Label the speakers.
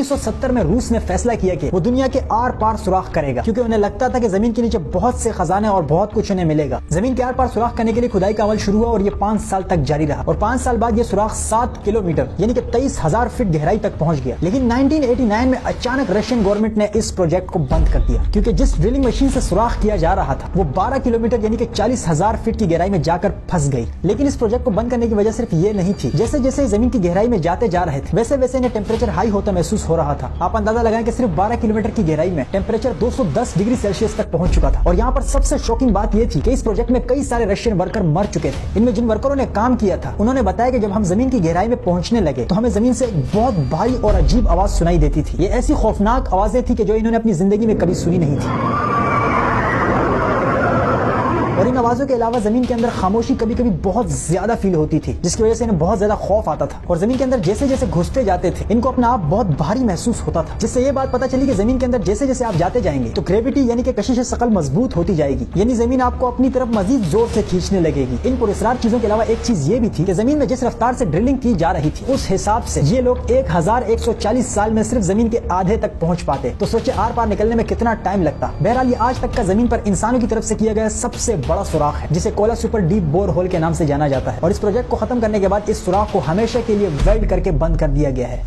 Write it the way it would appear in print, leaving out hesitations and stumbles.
Speaker 1: 1970 میں روس نے فیصلہ کیا کہ وہ دنیا کے آر پار سوراخ کرے گا، کیونکہ انہیں لگتا تھا کہ زمین کے نیچے بہت سے خزانے اور بہت کچھ انہیں ملے گا۔ زمین کے آر پار سوراخ کرنے کے لیے کھدائی کا عمل شروع ہوا اور یہ 5 سال تک جاری رہا، اور 5 سال بعد یہ سوراخ 7 کلومیٹر یعنی کہ 23,000 فٹ گہرائی تک پہنچ گیا۔ لیکن 1989 میں اچانک رشین گورنمنٹ نے اس پروجیکٹ کو بند کر دیا، کیونکہ جس ڈرلنگ مشین سے سوراخ کیا جا رہا تھا وہ 12 کلومیٹر یعنی کہ 40,000 فٹ کی گہرائی میں جا کر پھنس گئی۔ لیکن اس پروجیکٹ کو بند کرنے کی وجہ صرف یہ نہیں تھی، جیسے جیسے زمین کی گہرائی میں جاتے جا رہے تھے ویسے ویسے انہیں ٹیمپریچر ہائی ہوتا محسوس ہو رہا تھا۔ آپ اندازہ لگائیں کہ صرف 12 کلومیٹر کی گہرائی میں ٹیمپریچر 210 ڈگری سیلسیس تک پہنچ چکا تھا۔ اور یہاں پر سب سے شوکنگ بات یہ تھی کہ اس پروجیکٹ میں کئی سارے رشین ورکر مر چکے تھے۔ ان میں جن ورکروں نے کام کیا تھا انہوں نے بتایا کہ جب ہم زمین کی گہرائی میں پہنچنے لگے تو ہمیں زمین سے ایک بہت بھاری اور عجیب آواز سنائی دیتی تھی۔ یہ ایسی خوفناک آوازیں تھی کہ جو انہوں نے اپنی زندگی میں کبھی سنی نہیں تھی۔ اور ان آوازوں کے علاوہ زمین کے اندر خاموشی کبھی کبھی بہت زیادہ فیل ہوتی تھی، جس کی وجہ سے انہیں بہت زیادہ خوف آتا تھا، اور زمین کے اندر جیسے جیسے گھستے جاتے تھے ان کو اپنا آپ بہت بھاری محسوس ہوتا تھا، جس سے یہ بات پتہ چلی کہ زمین کے اندر جیسے جیسے آپ جاتے جائیں گے تو گریویٹی یعنی کہ کشش ثقل مضبوط ہوتی جائے گی، یعنی زمین آپ کو اپنی طرف مزید زور سے کھینچنے لگے گی۔ ان پراسرار چیزوں کے علاوہ ایک چیز یہ بھی تھی کہ زمین میں جس رفتار سے ڈرلنگ کی جا رہی تھی اس حساب سے یہ لوگ 1140 سال میں صرف زمین کے آدھے تک پہنچ پاتے، تو سوچے آر پار نکلنے میں کتنا ٹائم لگتا۔ بہرحال یہ آج تک کا زمین پر انسانوں کی طرف سے کیا گیا سب سے بڑا سوراخ ہے، جسے کولا سپر ڈیپ بور ہول کے نام سے جانا جاتا ہے، اور اس پروجیکٹ کو ختم کرنے کے بعد اس سوراخ کو ہمیشہ کے لیے ویلڈ کر کے بند کر دیا گیا ہے۔